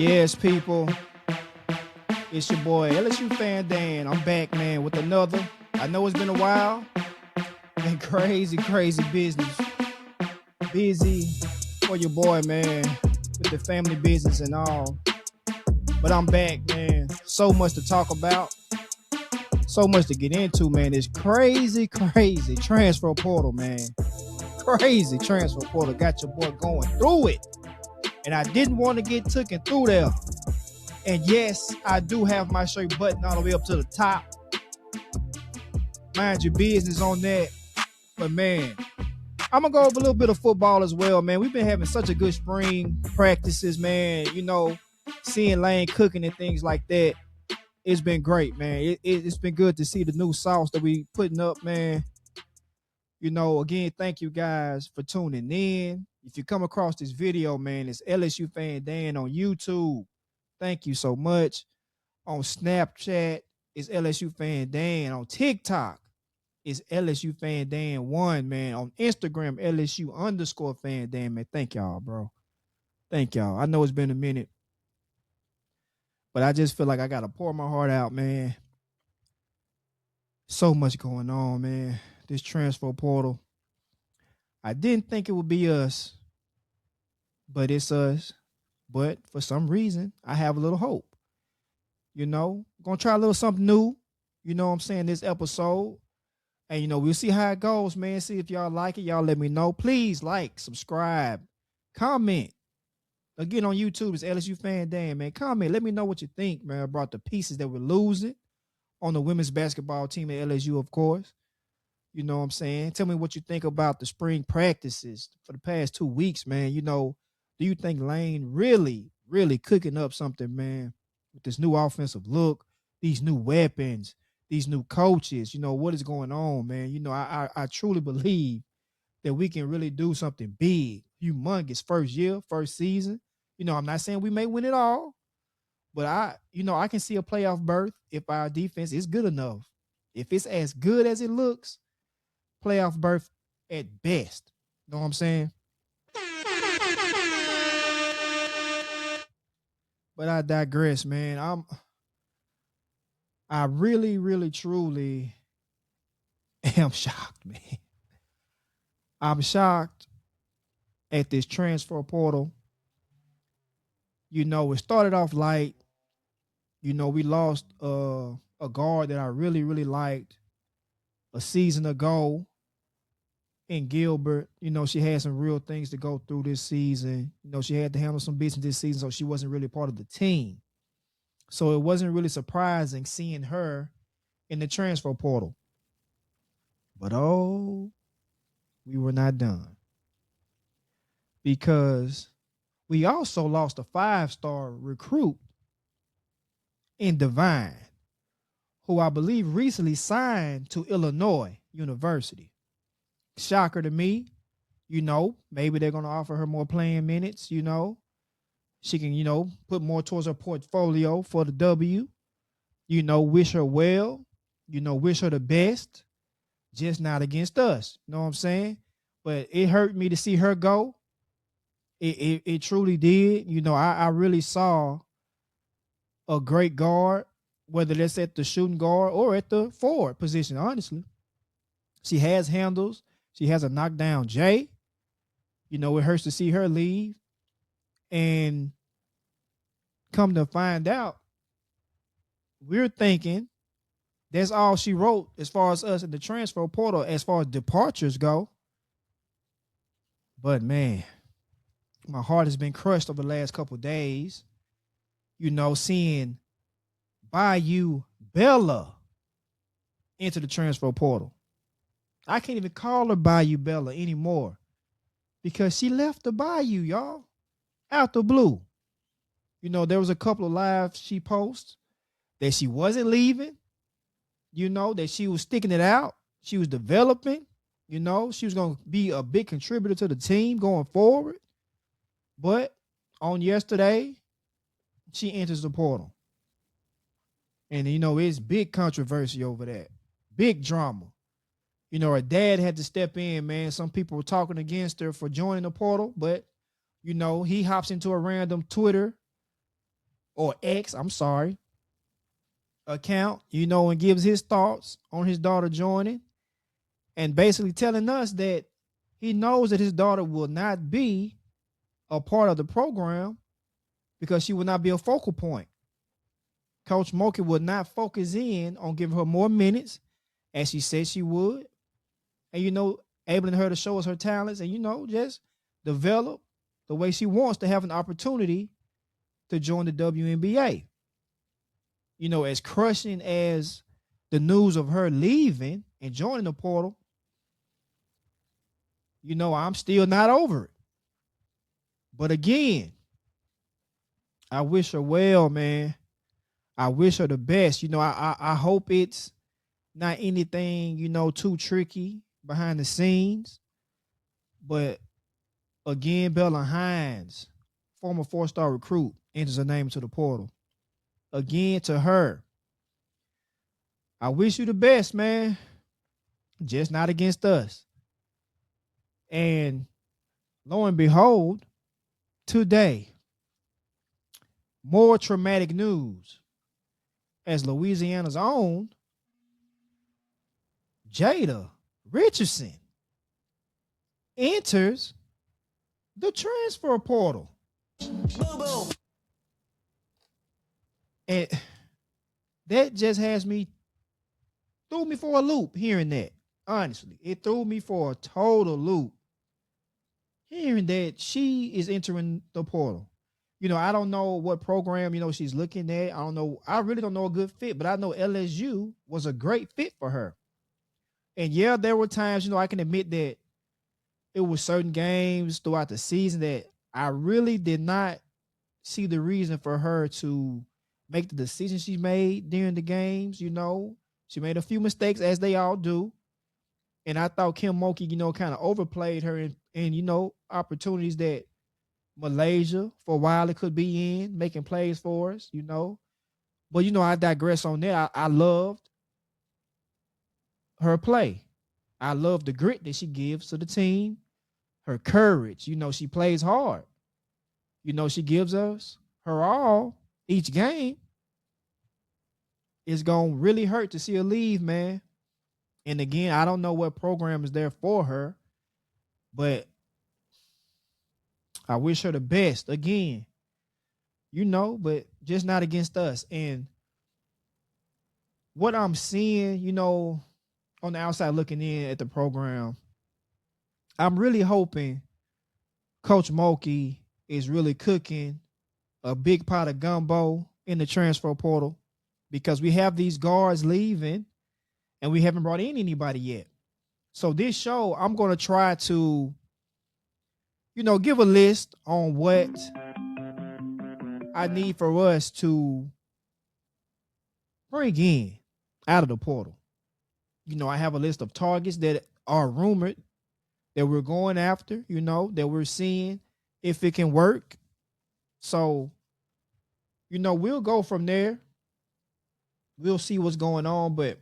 Yes, people, it's your boy LSU Fan Dan. I'm back, man, with another. I know it's been a while. Been crazy business. Busy for your boy, man, with the family business and all. But I'm back, man. So much to talk about. So much to get into, man. It's crazy transfer portal, man. Crazy transfer portal. Got your boy going through it. And I didn't want to get taken through there. And yes, I do have my shirt button all the way up to the top. Mind your business on that. But man, I'm going to go over a little bit of football as well, man. We've been having such a good spring practices, man. You know, seeing Lane cooking and things like that. It's been great, man. It's been good to see the new sauce that we putting up, man. You know, again, thank you guys for tuning in. If you come across this video, man, it's LSU Fan Dan on YouTube. Thank you so much. On Snapchat, it's LSU Fan Dan. On TikTok, it's LSU Fan Dan 1, man. On Instagram, LSU_Fan Dan, man. Thank y'all, bro. Thank y'all. I know it's been a minute, but I just feel like I got to pour my heart out, man. So much going on, man. This transfer portal. I didn't think it would be us, but it's us. But for some reason, I have a little hope. You know, gonna try a little something new. You know what I'm saying? This episode. And, you know, we'll see how it goes, man. See if y'all like it. Y'all let me know. Please like, subscribe, comment. Again, on YouTube, it's LSU Fan Dan, man. Comment. Let me know what you think, man, about the pieces that we're losing on the women's basketball team at LSU, of course. You know what I'm saying? Tell me what you think about the spring practices for the past 2 weeks, man. You know, do you think Lane really cooking up something, man, with this new offensive look, these new weapons, these new coaches? You know, what is going on, man? You know, I truly believe that we can really do something big, humongous first year, first season. You know, I'm not saying we may win it all, but I can see a playoff berth if our defense is good enough. If it's as good as it looks, playoff berth at best. You know what I'm saying? But I digress, man. I really, truly am shocked, man. I'm shocked at this transfer portal. You know, it started off light. You know, we lost a guard that I really liked a season ago in Gilbert. You know, she had some real things to go through this season. You know, she had to handle some business this season, so she wasn't really part of the team. So it wasn't really surprising seeing her in the transfer portal. But oh, we were not done. Because we also lost a 5-star recruit in Divine, who I believe recently signed to Illinois University. Shocker to me. You know, maybe they're going to offer her more playing minutes, you know. She can, you know, put more towards her portfolio for the W. You know, wish her well. You know, wish her the best. Just not against us. You know what I'm saying? But it hurt me to see her go. It truly did. You know, I really saw a great guard, whether that's at the shooting guard or at the forward position, honestly. She has handles. She has a knockdown J. You know, it hurts to see her leave. And come to find out, we're thinking that's all she wrote as far as us in the transfer portal, as far as departures go. But, man, my heart has been crushed over the last couple of days. You know, seeing Bayou Bella into the transfer portal. I can't even call her Bayou Bella anymore because she left the Bayou, y'all, out the blue. You know, there was a couple of lives she posted that she wasn't leaving, you know, that she was sticking it out. She was developing, you know, she was going to be a big contributor to the team going forward. But on yesterday, she enters the portal. And, you know, it's big controversy over that. Big drama. You know, her dad had to step in, man. Some people were talking against her for joining the portal, but, you know, he hops into a random Twitter or X, I'm sorry, account, and gives his thoughts on his daughter joining and basically telling us that he knows that his daughter will not be a part of the program because she will not be a focal point. Coach Mulkey would not focus in on giving her more minutes as she said she would. And, enabling her to show us her talents and, just develop the way she wants to have an opportunity to join the WNBA. As crushing as the news of her leaving and joining the portal, I'm still not over it. But again, I wish her well, man. I wish her the best. I hope it's not anything, too tricky behind the scenes. But again, Bella Hines, former 4-star recruit, enters her name into the portal. Again, to her, I wish you the best, man. Just not against us. And lo and behold, today, more traumatic news as Louisiana's own Jada Richardson enters the transfer portal. And that just threw me for a loop hearing that. Honestly, it threw me for a total loop hearing that she is entering the portal. I don't know what program, she's looking at. I don't know. I really don't know a good fit, but I know LSU was a great fit for her. And yeah, there were times, I can admit that it was certain games throughout the season that I really did not see the reason for her to make the decisions she made during the games. She made a few mistakes, as they all do. And I thought Kim Mulkey, kind of overplayed her in opportunities that Malaysia for a while it could be in, making plays for us, But, I digress on that. I loved her play. I love the grit that she gives to the team, her courage. She plays hard. She gives us her all each game. It's going to really hurt to see her leave, man. And again, I don't know what program is there for her, but I wish her the best again, but just not against us. And what I'm seeing, on the outside looking in at the program, I'm really hoping Coach Mulkey is really cooking a big pot of gumbo in the transfer portal because we have these guards leaving and we haven't brought in anybody yet. So this show, I'm going to try to, give a list on what I need for us to bring in out of the portal. I have a list of targets that are rumored that we're going after, that we're seeing if it can work. So, we'll go from there. We'll see what's going on, but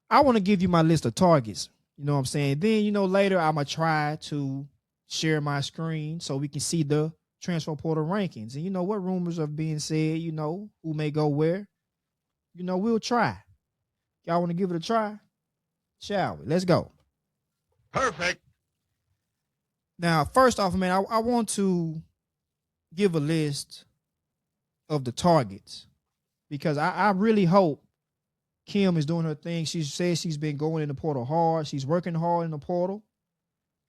I want to give you my list of targets. You know what I'm saying? Then, later I'm going to try to share my screen so we can see the transfer portal rankings and, what rumors are being said, who may go where. We'll try. Y'all want to give it a try? Shall we? Let's go. Perfect. Now, first off, man, I want to give a list of the targets because I really hope Kim is doing her thing. She says she's been going in the portal hard. She's working hard in the portal.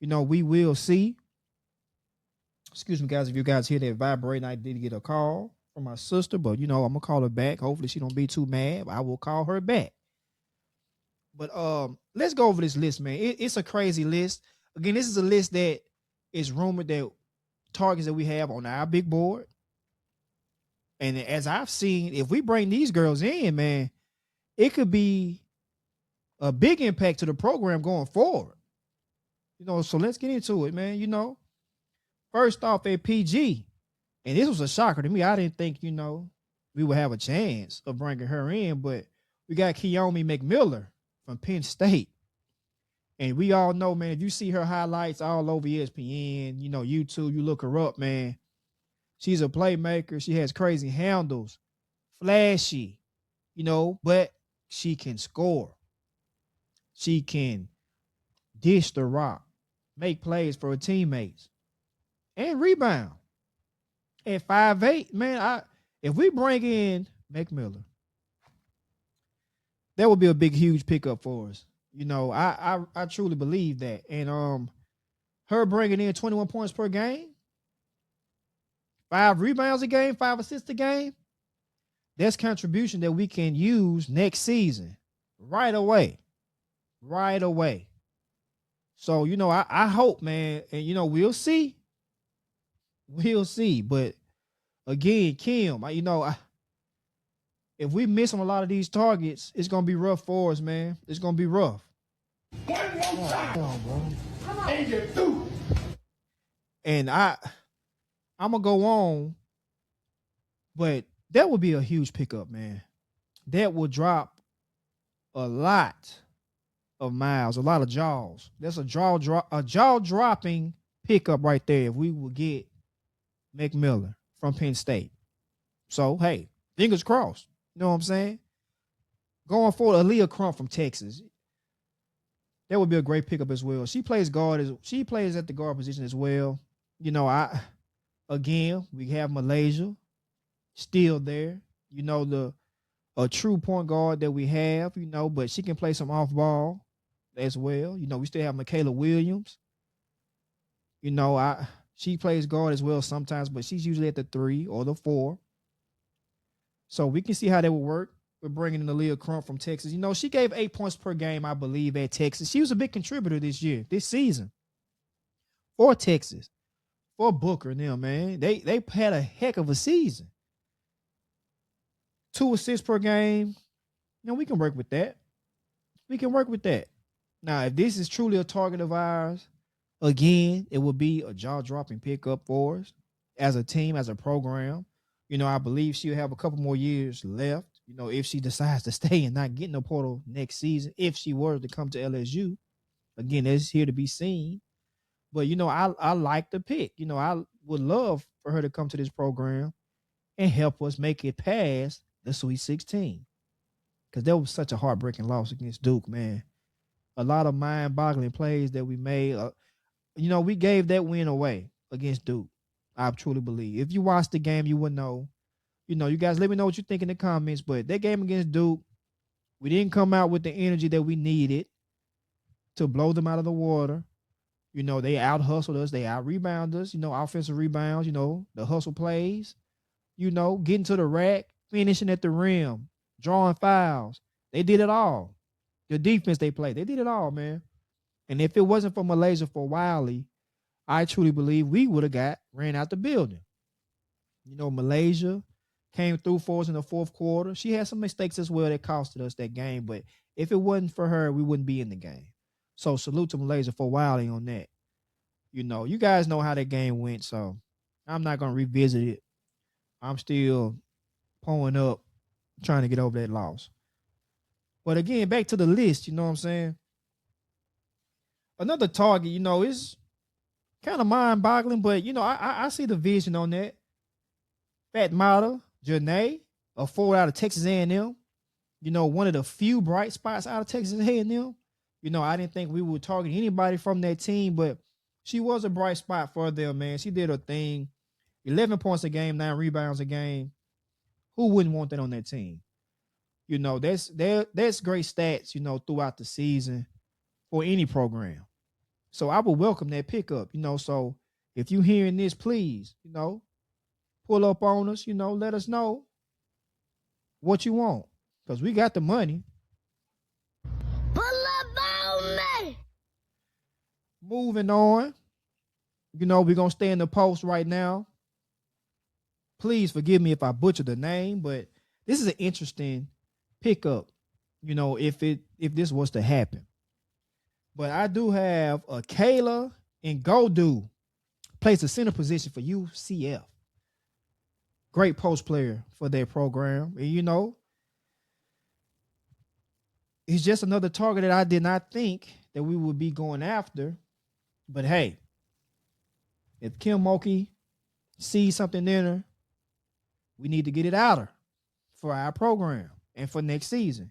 We will see. Excuse me, guys, if you guys hear that vibrating, I did get a call from my sister, but, I'm going to call her back. Hopefully she don't be too mad. I will call her back. But let's go over this list, man. It's a crazy list. Again, this is a list that is rumored that targets that we have on our big board. And as I've seen, if we bring these girls in, man, it could be a big impact to the program going forward. So let's get into it, man. First off at PG, and this was a shocker to me. I didn't think, we would have a chance of bringing her in, but we got Keomi McMiller from Penn State. And we all know, man, if you see her highlights all over ESPN, YouTube, you look her up, man, She's a playmaker. She has crazy handles, flashy, but she can score. She can dish the rock, make plays for her teammates, and rebound. At 5'8", man, if we bring in McMillan, that would be a big, huge pickup for us. I truly believe that. And her bringing in 21 points per game, 5 rebounds a game, 5 assists a game, that's contribution that we can use next season right away. Right away. So, I hope, man, and, we'll see. We'll see. But again, Kim, if we miss on a lot of these targets, it's going to be rough for us, man. It's going to be rough. One more time. Come on, bro. And you do. And I'm going to go on, but that would be a huge pickup, man. That will drop a lot of miles, a lot of jaws. That's a jaw-dropping pickup right there if we will get McMillan from Penn State. So, hey, fingers crossed. You know what I'm saying? Going for Aaliyah Crump from Texas. That would be a great pickup as well. She plays guard. She plays at the guard position as well. Again, we have Malaysia still there. A true point guard that we have, but she can play some off ball as well. We still have Michaela Williams. She plays guard as well sometimes, but she's usually at the 3 or the 4. So we can see how that will work with bringing in Aaliyah Crump from Texas. She gave 8 points per game, I believe, at Texas. She was a big contributor this season for Texas, for Booker and them, man. They had a heck of a season. 2 assists per game. We can work with that. We can work with that. Now, if this is truly a target of ours, again, it will be a jaw-dropping pickup for us as a team, as a program. I believe she'll have a couple more years left, if she decides to stay and not get in the portal next season, if she were to come to LSU. Again, that's here to be seen. But, I like the pick. I would love for her to come to this program and help us make it past the Sweet 16. Because that was such a heartbreaking loss against Duke, man. A lot of mind-boggling plays that we made. We gave that win away against Duke. I truly believe. If you watched the game, you would know. You guys let me know what you think in the comments. But that game against Duke, we didn't come out with the energy that we needed to blow them out of the water. They out-hustled us. They out-rebounded us. Offensive rebounds, the hustle plays. Getting to the rack, finishing at the rim, drawing fouls. They did it all. The defense they played, they did it all, man. And if it wasn't for Malaysia for Wiley, I truly believe we would have ran out the building. Malaysia came through for us in the fourth quarter. She had some mistakes as well that costed us that game. But if it wasn't for her, we wouldn't be in the game. So salute to Malaysia for Wiley on that. You guys know how that game went, so I'm not going to revisit it. I'm still pulling up, trying to get over that loss. But again, back to the list, you know what I'm saying? Another target, is kind of mind-boggling, but, I see the vision on that. Fat Mata, Janae, a forward out of Texas A&M. One of the few bright spots out of Texas A&M. I didn't think we would target anybody from that team, but she was a bright spot for them, man. She did her thing. 11 points a game, 9 rebounds a game. Who wouldn't want that on their team? That's great stats, throughout the season for any program. So I would welcome that pickup, So if you hearing this, please, pull up on us, let us know what you want. Because we got the money. Pull up on me. Moving on. We're going to stay in the post right now. Please forgive me if I butcher the name, but this is an interesting pickup, if this was to happen. But I do have a Kayla and Godu plays the center position for UCF. Great post player for their program. And, he's just another target that I did not think that we would be going after. But hey, if Kim Mulkey see something in her, we need to get it out of her for our program and for next season.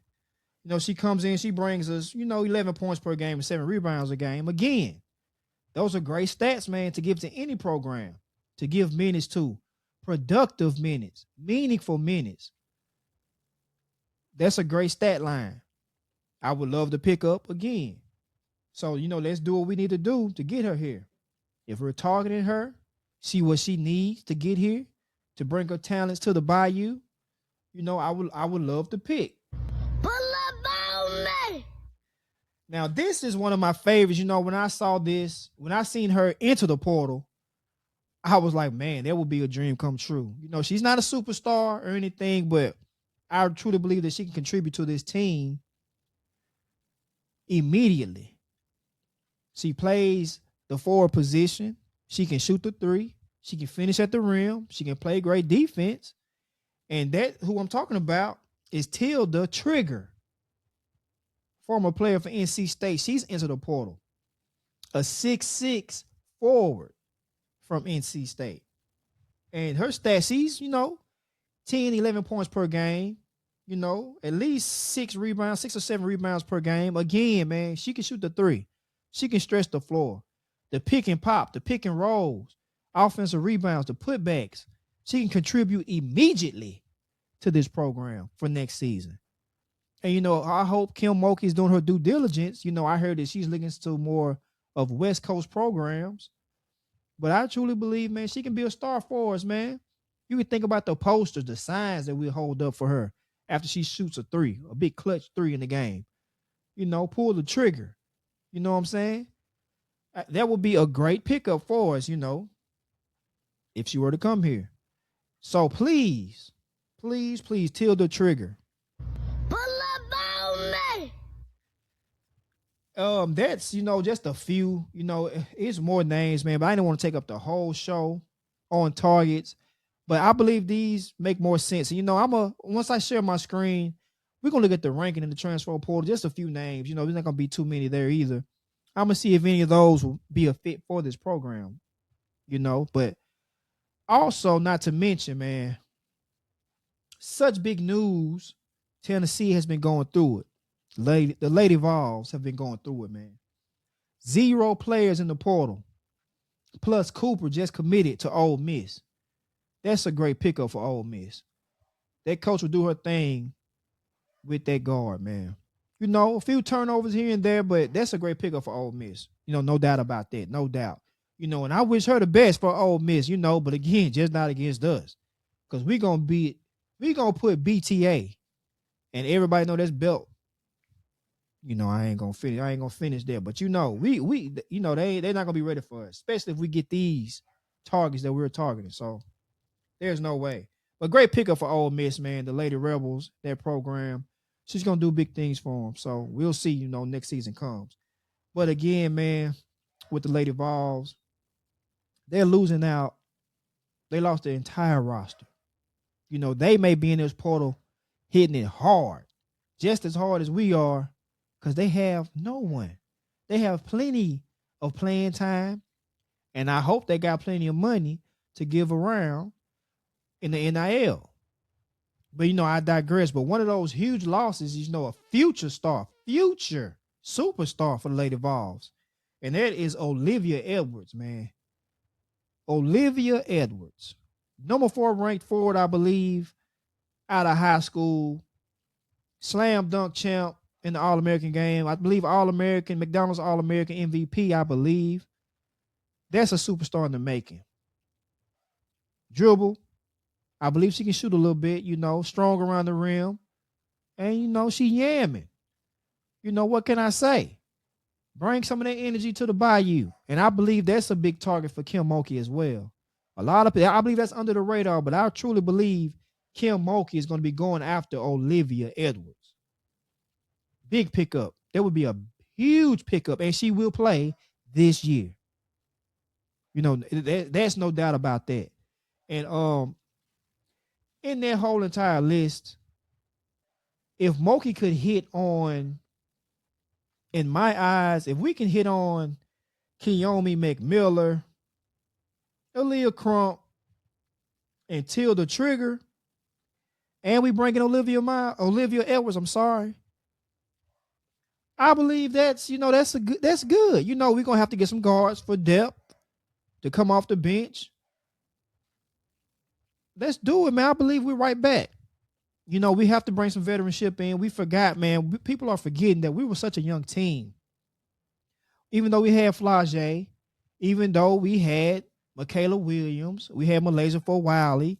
She comes in, she brings us, 11 points per game and 7 rebounds a game. Again, those are great stats, man, to give to any program, to give minutes to, productive minutes, meaningful minutes. That's a great stat line. I would love to pick up again. So, let's do what we need to do to get her here. If we're targeting her, see what she needs to get here, to bring her talents to the bayou, I would love to pick. Pull up on me. Now, this is one of my favorites. When I saw this, when I seen her enter the portal, I was like, man, that would be a dream come true. She's not a superstar or anything, but I truly believe that she can contribute to this team immediately. She plays the forward position. She can shoot the three. She can finish at the rim. She can play great defense. And that, who I'm talking about, is Tilda Trigger, former player for NC State. She's entered the portal. A 6'6" forward from NC State. And her stats, she's, 10, 11 points per game. At least 6 or 7 rebounds per game. Again, man, she can shoot the three. She can stretch the floor. The pick and pop, the pick and rolls, offensive rebounds, the putbacks. She can contribute immediately to this program for next season. And, I hope Kim Mulkey is doing her due diligence. I heard that she's looking to more of West Coast programs. But I truly believe, man, she can be a star for us, man. You can think about the posters, the signs that we hold up for her after she shoots a three, a big clutch three in the game. Pull the trigger. You know what I'm saying? That would be a great pickup for us, if she were to come here. So please, Tilda Trigger. Pull up on me. That's, just a few, it's more names, man, but I didn't want to take up the whole show on targets. But I believe these make more sense. Once I share my screen, we're going to look at the ranking in the transfer portal, just a few names. There's not going to be too many there either. I'm going to see if any of those will be a fit for this program, But also, not to mention, man, such big news, Tennessee has been going through it. The Lady Vols have been going through it, man. 0 players in the portal. Plus, Cooper just committed to Ole Miss. That's a great pickup for Ole Miss. That coach will do her thing with that guard, man. A few turnovers here and there, but that's a great pickup for Ole Miss. No doubt about that. No doubt. And I wish her the best for Ole Miss, but again, just not against us. Because we're going to put BTA, and everybody know that's belt. I ain't going to finish there. But they're not going to be ready for us, especially if we get these targets that we're targeting. So there's no way. But great pickup for Ole Miss, man. The Lady Rebels, that program. She's going to do big things for them. So we'll see, next season comes. But again, man, with the Lady Vols, they're losing out. They lost their entire roster. They may be in this portal hitting it hard, just as hard as we are, because they have no one. They have plenty of playing time, and I hope they got plenty of money to give around in the NIL. But, I digress. But one of those huge losses is, a future superstar for the Lady Vols. And that is Olivia Edwards, man. Olivia Edwards. Number 4 ranked forward, I believe, out of high school. Slam dunk champ in the All-American game. I believe All-American, McDonald's All-American MVP, I believe. That's a superstar in the making. Dribble. I believe she can shoot a little bit, strong around the rim. And, she yamming. What can I say? Bring some of that energy to the bayou. And I believe that's a big target for Kim Mulkey as well. A lot of people, I believe that's under the radar, but I truly believe Kim Mulkey is going to be going after Olivia Edwards. Big pickup. That would be a huge pickup, and she will play this year. There's no doubt about that. And in that whole entire list, if Mulkey could hit on, in my eyes, if we can hit on Keomi McMiller, Aaliyah Crump, until the trigger, and we bring in Olivia Edwards. I'm sorry. I believe that's good. We're gonna have to get some guards for depth to come off the bench. Let's do it, man. I believe we're right back. We have to bring some veteranship in. We forgot, man. People are forgetting that we were such a young team. Even though we had Flage, even though we had Michaela Williams, we had Malaysia for Wiley,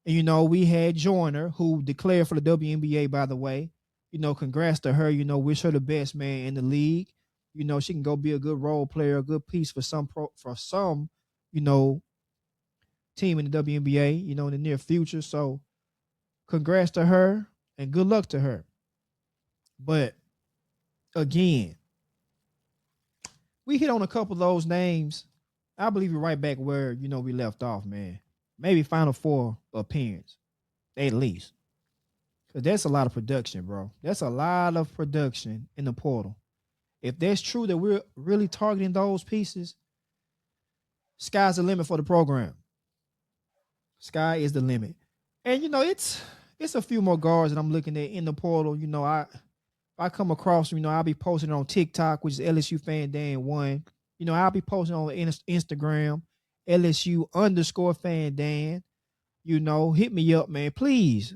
and we had Joyner, who declared for the WNBA, by the way. Congrats to her. Wish her the best, man, in the league. She can go be a good role player, a good piece for some you know, team in the WNBA, in the near future. So congrats to her and good luck to her. But again, we hit on a couple of those names. I believe we're right back where, we left off, man. Maybe Final Four appearance, at least. Because that's a lot of production, bro. That's a lot of production in the portal. If that's true that we're really targeting those pieces, sky's the limit for the program. Sky is the limit. And, it's a few more guards that I'm looking at in the portal. I come across, I'll be posting on TikTok, which is LSU Fan Dan 1. I'll be posting on Instagram, LSU_Fan Dan. Hit me up, man. Please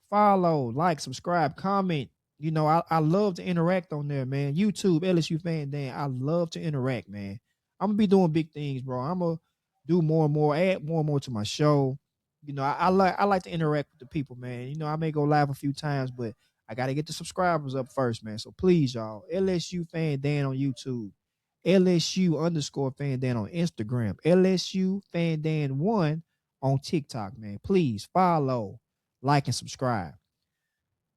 follow, like, subscribe, comment. I love to interact on there, man. YouTube, LSU Fan Dan. I love to interact, man. I'm going to be doing big things, bro. I'm going to do more and more, add more and more to my show. I like to interact with the people, man. I may go live a few times, but I got to get the subscribers up first, man. So please, y'all, LSU Fan Dan on YouTube, LSU_Fan Dan on Instagram, LSU Fan Dan 1 on TikTok, man. Please follow, like, and subscribe.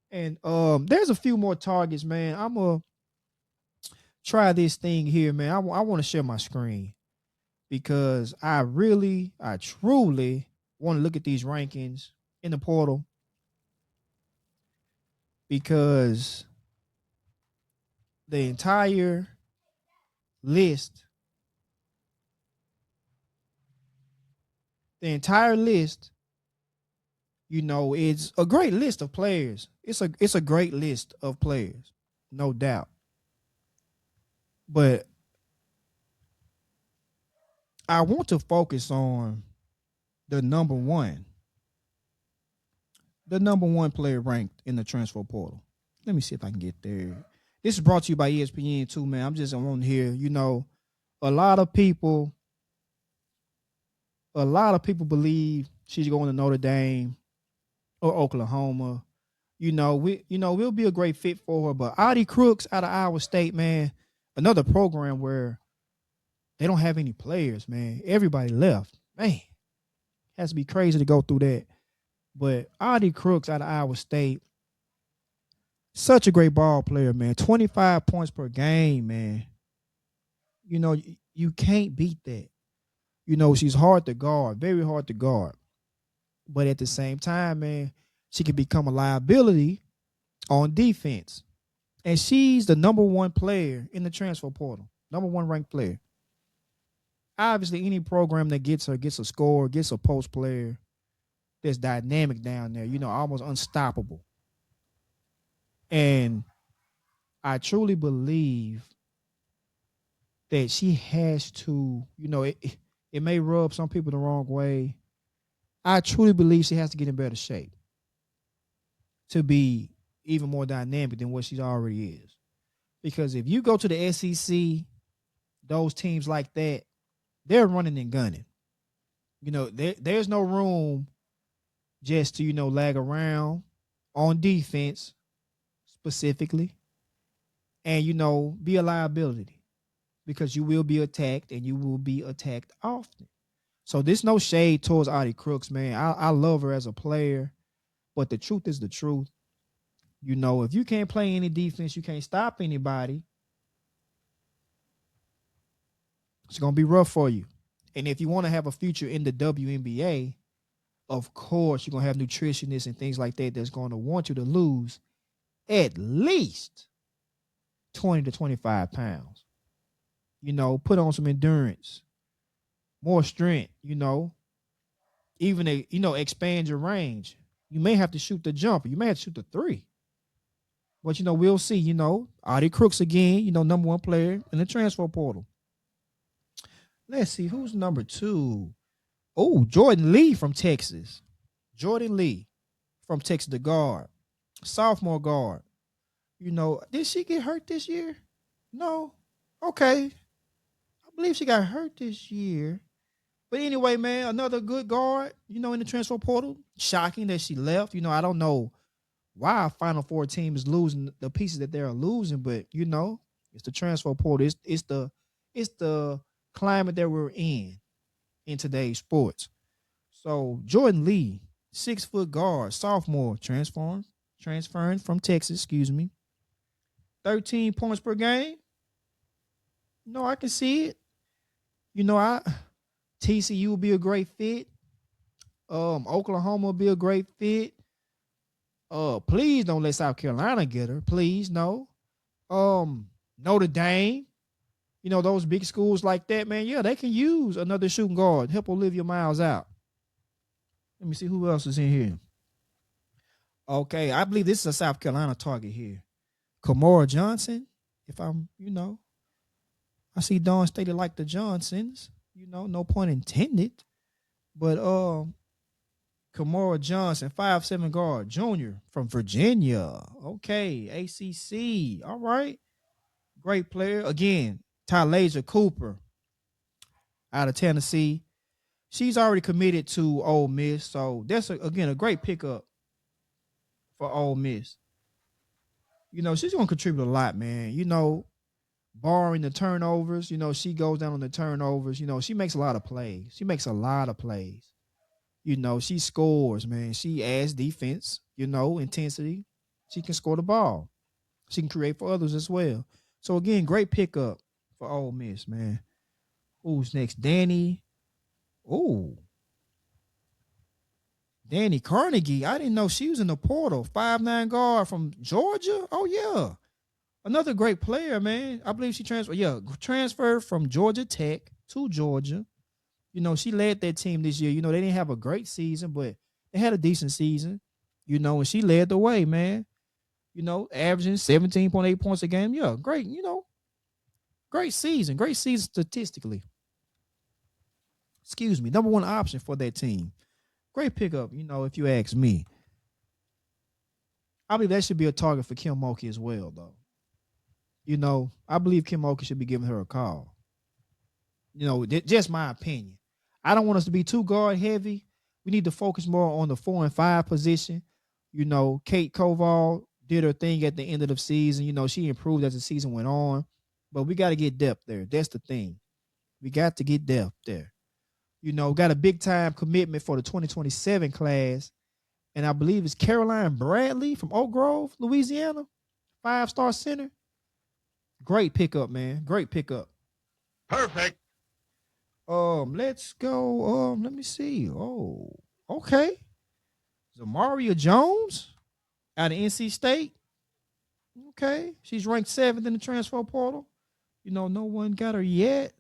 And there's a few more targets, man. I'm going to try this thing here, man. I want to share my screen because I truly want to look at these rankings in the portal because the entire list it's a great list of players. It's a great list of players, no doubt. But I want to focus on the number one player ranked in the transfer portal. Let me see if I can get there. This is brought to you by ESPN too, man. I'm just on here. A lot of people believe she's going to Notre Dame or Oklahoma. We'll be a great fit for her. But Audie Crooks out of Iowa State, man, another program where they don't have any players, man. Everybody left. Man, has to be crazy to go through that. But Audie Crooks out of Iowa State, such a great ball player, man. 25 points per game, man. You can't beat that. She's hard to guard, very hard to guard. But at the same time, man, she can become a liability on defense. And she's the number one player in the transfer portal, number one ranked player. Obviously, any program that gets her, gets a scorer, gets a post player that's dynamic down there, almost unstoppable. And I truly believe that she has to, it may rub some people the wrong way. I truly believe she has to get in better shape to be even more dynamic than what she already is. Because if you go to the SEC, those teams like that, they're running and gunning. There's no room just to, lag around on defense specifically and, be a liability because you will be attacked and you will be attacked often. So there's no shade towards Audie Crooks, man. I love her as a player, but the truth is the truth. If you can't play any defense, you can't stop anybody, it's going to be rough for you. And if you want to have a future in the WNBA, of course, you're going to have nutritionists and things like that that's going to want you to lose at least 20 to 25 pounds. Put on some endurance, more strength, even expand your range. You may have to shoot the jumper. You may have to shoot the three. But we'll see. Audie Crooks again. Number one player in the transfer portal. Let's see who's number two. Oh, Jordan Lee from Texas. Jordan Lee from Texas, the guard, sophomore guard. Did she get hurt this year? No. Okay. I believe she got hurt this year. But anyway, man, another good guard, in the transfer portal. Shocking that she left. I don't know why our Final Four team is losing the pieces that they're losing, but it's the transfer portal. It's the climate that we're in today's sports. So Jordan Lee, 6-foot guard, sophomore, transferring from Texas, 13 points per game. I can see it. TCU will be a great fit. Oklahoma will be a great fit. Please don't let South Carolina get her. Please, no. Notre Dame. Those big schools like that, man. Yeah, they can use another shooting guard. Help Olivia Miles out. Let me see who else is in here. Okay, I believe this is a South Carolina target here. Kamora Johnson. If I'm, I see Dawn stated like the Johnsons. No pun intended. But Kamora Johnson, 5'7" guard, junior from Virginia. Okay, ACC. All right. Great player. Again, Tylasia Cooper out of Tennessee. She's already committed to Ole Miss, so that's, again, a great pickup for Ole Miss. She's going to contribute a lot, man. Barring the turnovers, she goes down on the turnovers. She makes a lot of plays. She scores, man. She adds defense, intensity. She can score the ball. She can create for others as well. So, again, great pickup for Ole Miss, man. Who's next? Danny Carnegie. I didn't know she was in the portal. 5'9" guard from Georgia. Oh, yeah. Another great player, man. I believe she transferred from Georgia Tech to Georgia. She led that team this year. They didn't have a great season, but they had a decent season. And she led the way, man. Averaging 17.8 points a game. Yeah, great, great season. Great season statistically. Number one option for that team. Great pickup, if you ask me. I believe that should be a target for Kim Mulkey as well, though. I believe Kim Mulkey should be giving her a call. Just my opinion. I don't want us to be too guard heavy. We need to focus more on the 4 and 5 position. Kate Koval did her thing at the end of the season. She improved as the season went on. But we got to get depth there. That's the thing. We got to get depth there. Got a big-time commitment for the 2027 class. And I believe it's Caroline Bradley from Oak Grove, Louisiana. 5-star center. Great pickup, man. Great pickup. Perfect. Let's go. Let me see. Oh, okay. Zamaria Jones out of NC State. Okay. She's ranked 7th in the transfer portal. No one got her yet.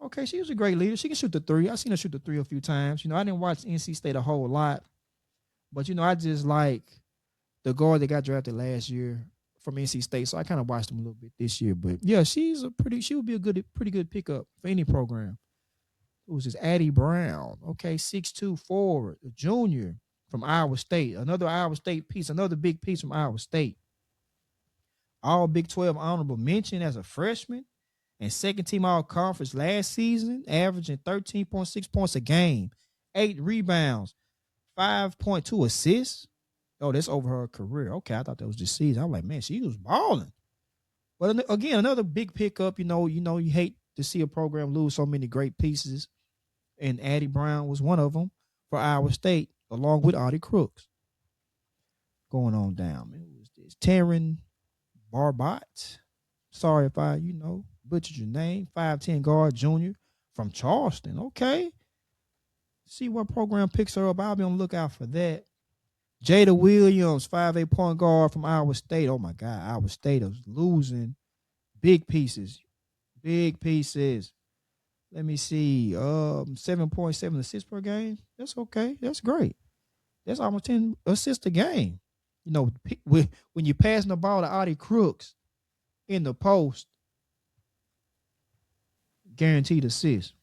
Okay, she was a great leader. She can shoot the three. I've seen her shoot the three a few times. I didn't watch NC State a whole lot. But, I just like the guard that got drafted last year from NC State. So I kind of watched them a little bit this year. But, yeah, she would be a pretty good pickup for any program. It was this Addie Brown. Okay, 6'2" forward, a junior from Iowa State. Another Iowa State piece, another big piece from Iowa State. All Big 12 honorable mention as a freshman. And second team all conference last season, averaging 13.6 points a game, 8 rebounds, 5.2 assists. Oh, that's over her career. Okay, I thought that was this season. I'm like, man, she was balling. But again, another big pickup. You hate to see a program lose so many great pieces. And Addie Brown was one of them for Iowa State, along with Audie Crooks. Going on down, man. Who was this? Taryn Barbot. Sorry if I, butchered your name. 5'10" guard, junior from Charleston. Okay. See what program picks her up. I'll be on the lookout for that. Jada Williams, 5'8" point guard from Iowa State. Oh, my God. Iowa State is losing big pieces. Big pieces. Let me see. 7.7 assists per game. That's okay. That's great. That's almost 10 assists a game. You know, when you're passing the ball to Audie Crooks in the post, guaranteed assist.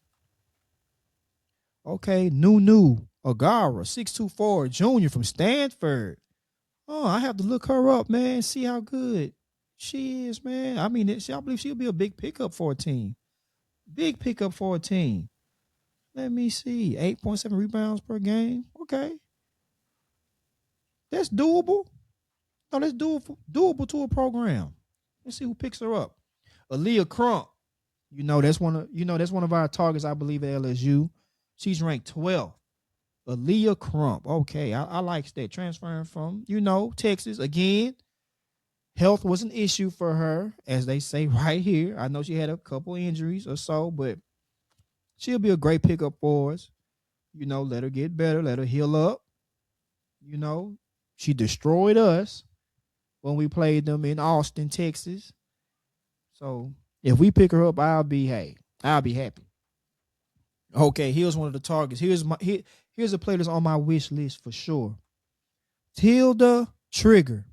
Okay, Nunu Agara, 6'2" junior from Stanford. Oh, I have to look her up, man. See how good she is, man. I mean, I believe she'll be a big pickup for a team. Big pickup for a team. Let me see. 8.7 rebounds per game. Okay. That's doable. No, that's doable to a program. Let's see who picks her up. Aaliyah Crump. That's one of our targets, I believe, at LSU. She's ranked 12th. Aaliyah Crump. Okay, I like that. Transferring from, Texas. Again, health was an issue for her, as they say right here. I know she had a couple injuries or so, but she'll be a great pickup for us. Let her get better. Let her heal up. She destroyed us when we played them in Austin, Texas. So if we pick her up, I'll be happy. Okay, here's one of the targets. Here's a player that's on my wish list for sure. Tilda Trigger.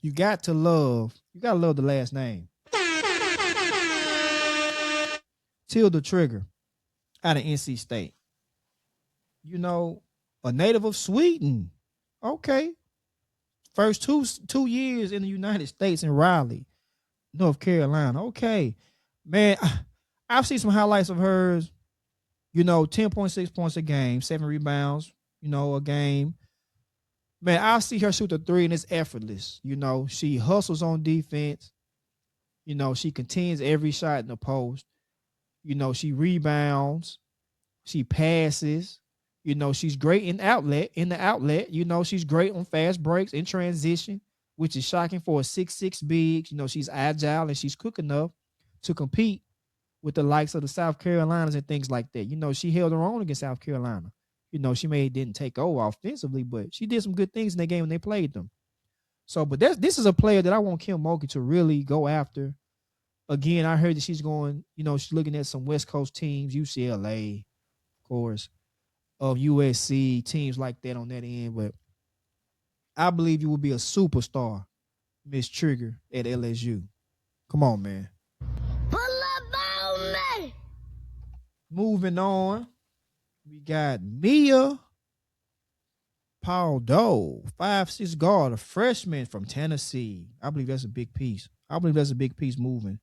You gotta love the last name. Tilda Trigger out of NC State. A native of Sweden. Okay. First two years in the United States in Raleigh, North Carolina. Okay. Man, I've seen some highlights of hers. 10.6 points a game, 7 rebounds, a game. Man, I see her shoot the three and it's effortless. She hustles on defense. She contends every shot in the post. She rebounds. She passes. She's great in the outlet. She's great on fast breaks in transition, which is shocking for a 6'6" big. She's agile and she's quick enough to compete with the likes of the South Carolinas and things like that. She held her own against South Carolina. She didn't take over offensively, but she did some good things in that game when they played them. So, but this is a player that I want Kim Mulkey to really go after. Again, I heard that she's going, she's looking at some West Coast teams, UCLA, of course, of USC, teams like that on that end. But I believe you will be a superstar, Miss Trigger, at LSU. Come on, man. Pull up on me. Moving on, we got Mia Pardo, 5'6" guard, a freshman from Tennessee. I believe that's a big piece. Moving.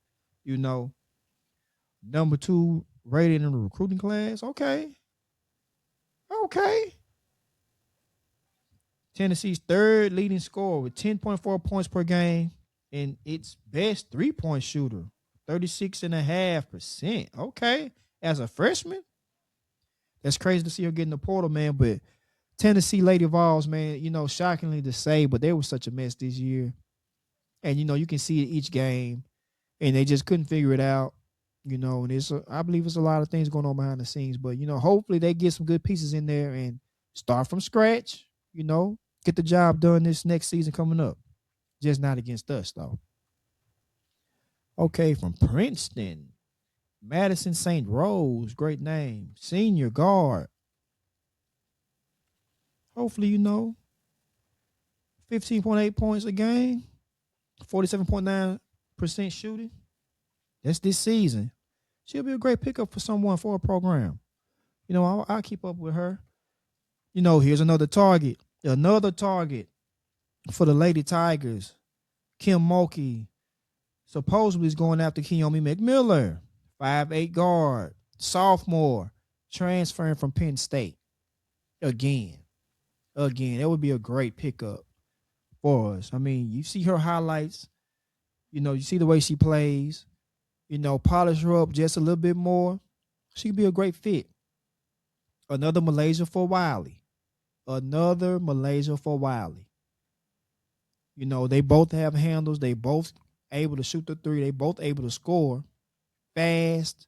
Number 2 rated in the recruiting class. Okay. Tennessee's third leading scorer with 10.4 points per game and its best 3-point shooter, 36.5%. Okay. As a freshman, that's crazy to see her get in the portal, man. But Tennessee Lady Vols, man, shockingly to say, but they were such a mess this year. And, you can see it each game, and they just couldn't figure it out, and I believe it's a lot of things going on behind the scenes. But, hopefully they get some good pieces in there and start from scratch, get the job done this next season coming up. Just not against us, though. Okay, from Princeton, Madison St. Rose, great name, senior guard. Hopefully, 15.8 points a game, 47.9% shooting. That's this season. She'll be a great pickup for someone for a program. I'll keep up with her. Here's another target. Another target for the Lady Tigers. Kim Mulkey supposedly is going after Keomi McMiller, 5'8" guard, sophomore, transferring from Penn State. Again, that would be a great pickup for us. I mean, you see her highlights. You see the way she plays. Polish her up just a little bit more. She could be a great fit. Another Malaysia for Wiley. They both have handles. They both able to shoot the three. They both able to score fast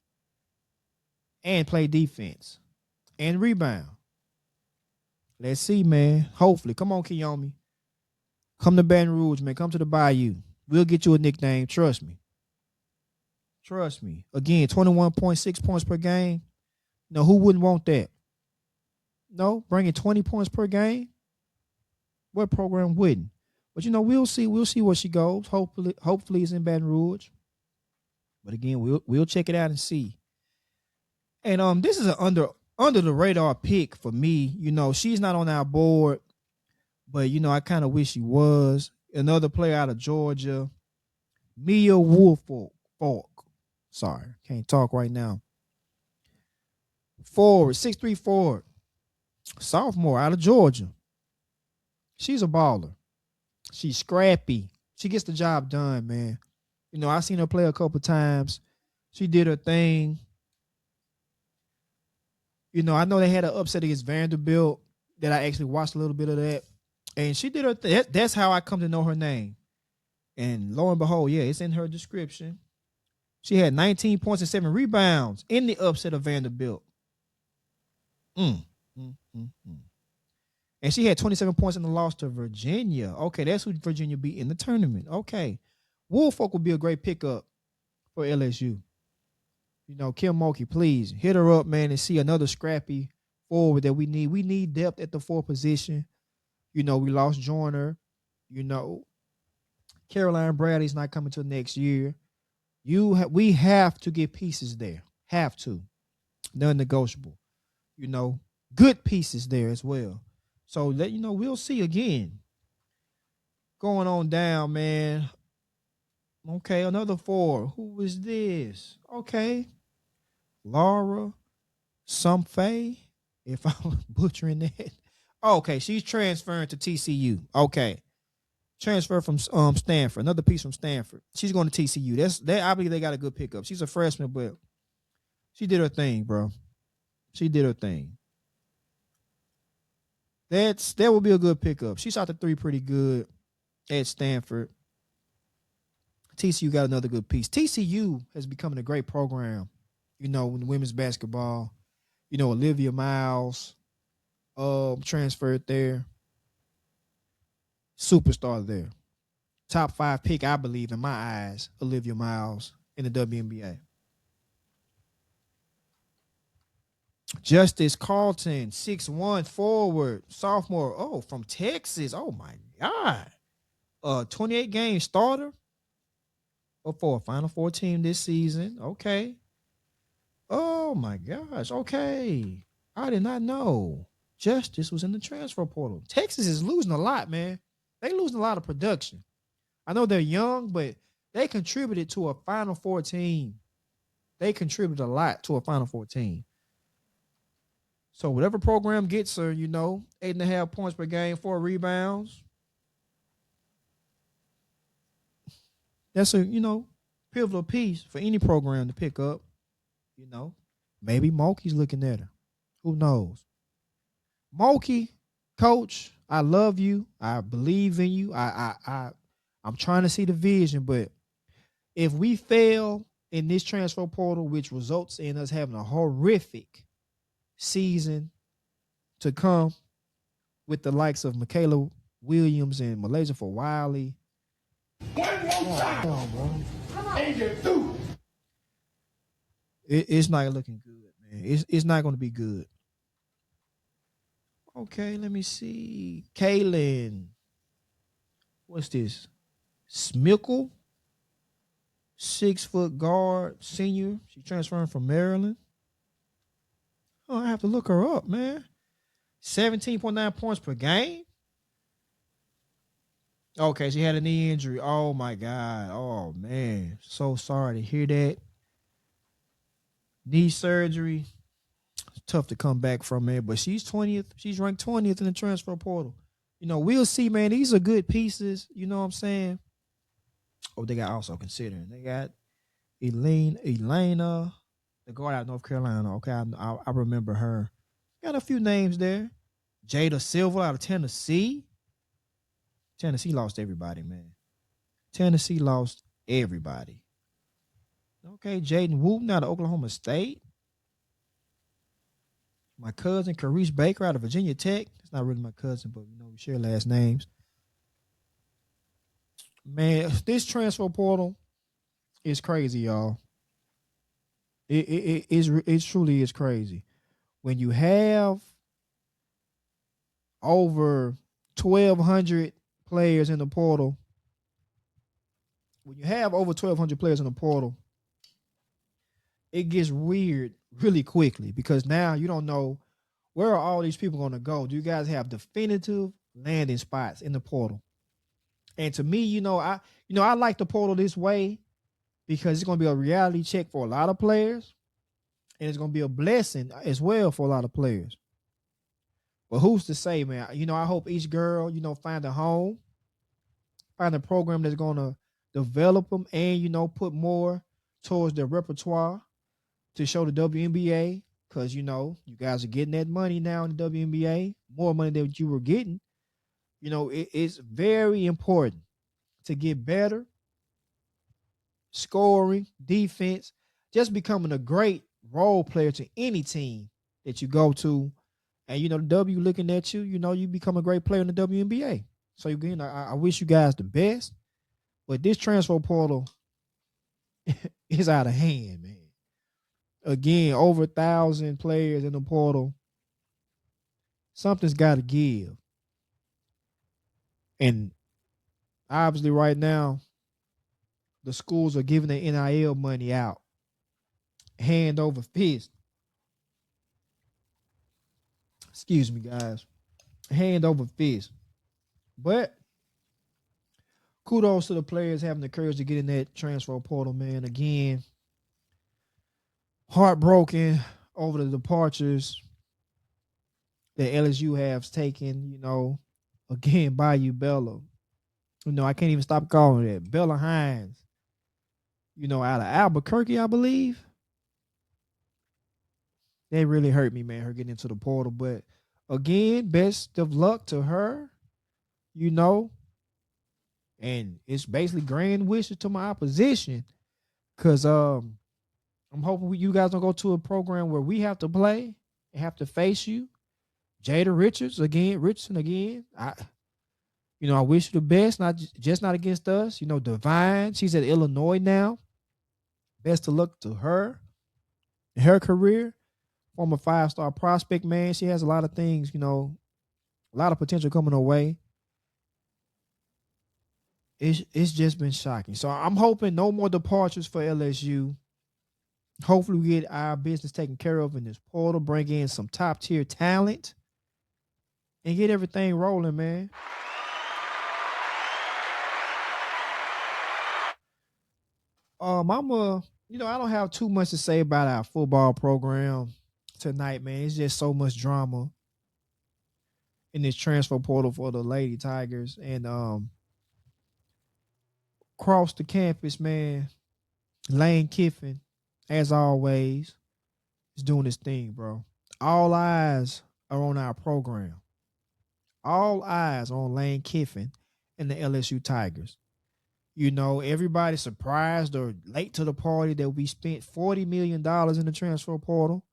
and play defense and rebound. Let's see, man. Hopefully. Come on, Keomi. Come to Baton Rouge, man. Come to the Bayou. We'll get you a nickname. Trust me. Trust me. Again, 21.6 points per game. No, who wouldn't want that? No, bringing 20 points per game. What program wouldn't? But we'll see. We'll see where she goes. Hopefully it's in Baton Rouge. But again, we'll check it out and see. And this is an under the radar pick for me. She's not on our board, but I kind of wish she was. Another player out of Georgia, Mia Woolfolk. Sorry, can't talk right now. Forward, 6'3" forward, sophomore out of Georgia. She's a baller. She's scrappy. She gets the job done, man. I've seen her play a couple times. She did her thing. I know they had an upset against Vanderbilt that I actually watched a little bit of that. And she did her thing. That's how I come to know her name. And lo and behold, yeah, it's in her description. She had 19 points and 7 rebounds in the upset of Vanderbilt. And she had 27 points in the loss to Virginia. Okay, that's who Virginia beat in the tournament. Okay. Woolfolk would be a great pickup for LSU. Kim Mulkey, please hit her up, man, and see another scrappy forward that we need. We need depth at the 4 position. We lost Joyner. Caroline Bradley's not coming till next year. We have to get pieces there. Have to. Non-negotiable. Good pieces there as well. So we'll see again. Going on down, man. Okay, another 4. Who is this? Okay. Laura Sumphay, if I'm butchering that. Okay, she's transferring to TCU. Okay. Transfer from Stanford. Another piece from Stanford. She's going to TCU. I believe they got a good pickup. She's a freshman, but she did her thing, bro. She did her thing. That will be a good pickup. She shot the 3 pretty good at Stanford. TCU got another good piece. TCU has become a great program, in women's basketball. Olivia Miles transferred there. Superstar there. Top 5 pick, I believe, in my eyes, Olivia Miles in the WNBA. Justice Carlton, 6'1" forward, sophomore. Oh, from Texas. Oh, my God. 28 game starter for a Final Four team this season. Okay. Oh, my gosh. Okay. I did not know Justice was in the transfer portal. Texas is losing a lot, man. They losing a lot of production. I know they're young, but they contributed to a Final Four team. They contributed a lot to a Final Four team. So whatever program gets her, 8.5 points per game, 4 rebounds. That's a, pivotal piece for any program to pick up. Maybe Mulkey's looking at her. Who knows? Mulkey, coach, I love you. I believe in you. I'm trying to see the vision, but if we fail in this transfer portal, which results in us having a horrific season to come with the likes of Michaela Williams and Malaysia for Wiley. It's not looking good, man. It's not going to be good. Okay, let me see. Kaylin. What's this? Smickle. 6-foot guard, senior. She's transferring from Maryland. Oh, I have to look her up, man. 17.9 points per game. Okay, she had a knee injury. Oh, my God. Oh, man. So sorry to hear that. Knee surgery. It's tough to come back from it, but she's 20th. She's ranked 20th in the transfer portal. We'll see, man. These are good pieces. You know what I'm saying? Oh, they got also considering. They got Elena, the guard out of North Carolina. Okay, I remember her. Got a few names there. Jada Silva out of Tennessee. Tennessee lost everybody, man. Tennessee lost everybody. Okay, Jaden Wooten out of Oklahoma State. My cousin, Carice Baker out of Virginia Tech. It's not really my cousin, but we share last names. Man, this transfer portal is crazy, y'all. It truly is crazy when you have over 1,200 players in the portal. When you have over 1,200 players in the portal, it gets weird really quickly because now you don't know where are all these people going to go. Do you guys have definitive landing spots in the portal? And to me, I like the portal this way because it's going to be a reality check for a lot of players, and it's going to be a blessing as well for a lot of players. But who's to say, man? I hope each girl, find a home, find a program that's going to develop them and, put more towards their repertoire to show the WNBA because, you guys are getting that money now in the WNBA, more money than what you were getting. It's very important to get better, scoring, defense, just becoming a great role player to any team that you go to. And, the W looking at you, you become a great player in the WNBA. So, again, I wish you guys the best. But this transfer portal is out of hand, man. Again, over 1,000 players in the portal. Something's got to give. And obviously right now, the schools are giving the NIL money out hand over fist. Excuse me, guys. Hand over fist. But kudos to the players having the courage to get in that transfer portal, man. Again, heartbroken over the departures that LSU has taken, again, Bayou Bella. I can't even stop calling it Bella Hines, out of Albuquerque, I believe. That really hurt me, man, her getting into the portal. But again, best of luck to her, and it's basically grand wishes to my opposition because I'm hoping you guys don't go to a program where we have to play and have to face you. Jada Richardson again. I wish you the best, not against us. Divine, she's at Illinois now. Best of luck to her in her career. Former 5-star prospect, man. She has a lot of things, a lot of potential coming her way. It's just been shocking. So I'm hoping no more departures for LSU. Hopefully we get our business taken care of in this portal, bring in some top tier talent, and get everything rolling, man. I don't have too much to say about our football program tonight, man. It's just so much drama in this transfer portal for the Lady Tigers. And across the campus, man, Lane Kiffin, as always, is doing his thing, bro. All eyes are on our program. All eyes are on Lane Kiffin and the LSU Tigers. Everybody surprised or late to the party that we spent $40 million in the transfer portal.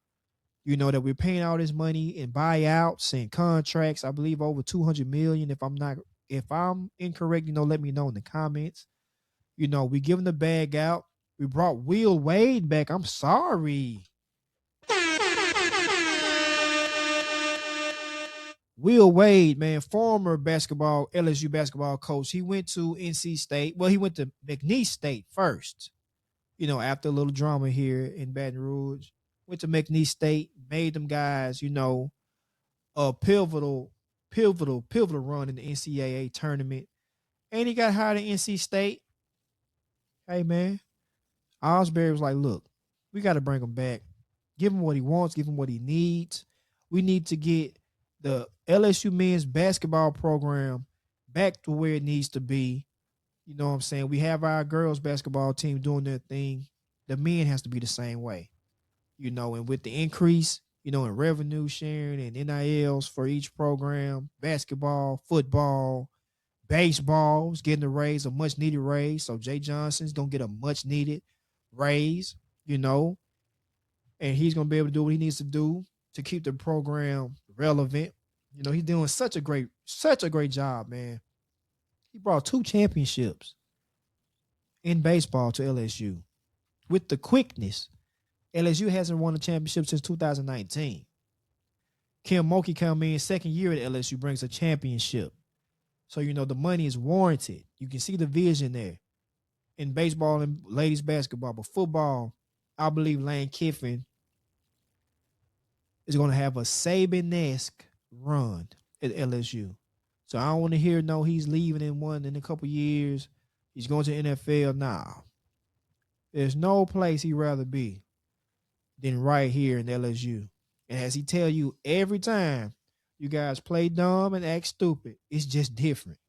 That we're paying all this money in buyouts and contracts. I believe over $200 million. If I'm incorrect, let me know in the comments. We giving the bag out. We brought Will Wade back. I'm sorry. Will Wade, man, former LSU basketball coach. He went to NC State. Well, he went to McNeese State first. After a little drama here in Baton Rouge. Went to McNeese State, made them guys, a pivotal run in the NCAA tournament. And he got hired at NC State. Hey, man, Osbury was like, look, we got to bring him back. Give him what he wants. Give him what he needs. We need to get the LSU men's basketball program back to where it needs to be. You know what I'm saying? We have our girls basketball team doing their thing. The men has to be the same way. And with the increase, in revenue sharing and NILs for each program, basketball, football, baseball is getting a much needed raise. So Jay Johnson's going to get a much needed raise, and he's going to be able to do what he needs to do to keep the program relevant. He's doing such a great job, man. He brought 2 championships in baseball to LSU with the quickness LSU hasn't won a championship since 2019. Kim Mulkey coming in second year at LSU brings a championship. So, the money is warranted. You can see the vision there in baseball and ladies basketball. But football, I believe Lane Kiffin is going to have a Saban-esque run at LSU. So I don't want to hear he's leaving in a couple years. He's going to NFL. Nah. There's no place he'd rather be than right here in LSU. And as he tell you every time, you guys play dumb and act stupid, it's just different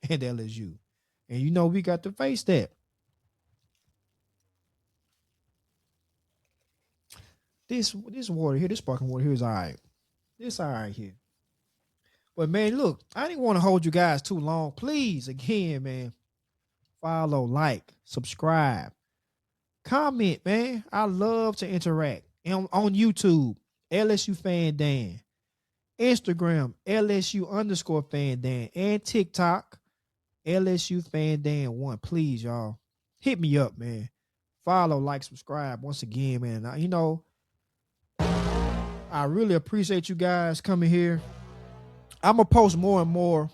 at LSU. And we got to face that. This water here, this sparkling water here is all right. This all right here. But man, look, I didn't want to hold you guys too long. Please, again, man, follow, like, subscribe, comment, man. I love to interact. And on YouTube, LSU Fan Dan. Instagram, LSU_Fan Dan. And TikTok, LSU Fan Dan 1. Please, y'all. Hit me up, man. Follow, like, subscribe. Once again, man. I really appreciate you guys coming here. I'm going to post more and more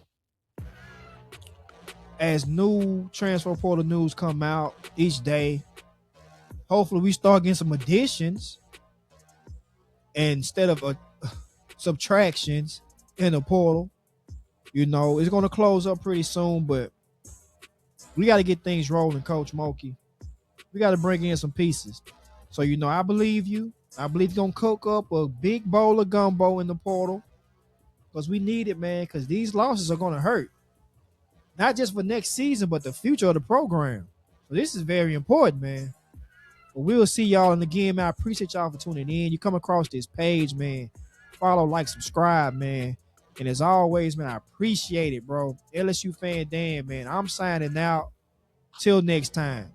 as new transfer portal news come out each day. Hopefully we start getting some additions instead of subtractions in the portal. It's going to close up pretty soon, but we got to get things rolling, Coach Mulkey. We got to bring in some pieces. So, I believe you. I believe you're going to cook up a big bowl of gumbo in the portal because we need it, man, because these losses are going to hurt. Not just for next season, but the future of the program. So this is very important, man. But we'll see y'all in the game, man. I appreciate y'all for tuning in. You come across this page, man. Follow, like, subscribe, man. And as always, man, I appreciate it, bro. LSU Fan Dan, man. I'm signing out. Till next time.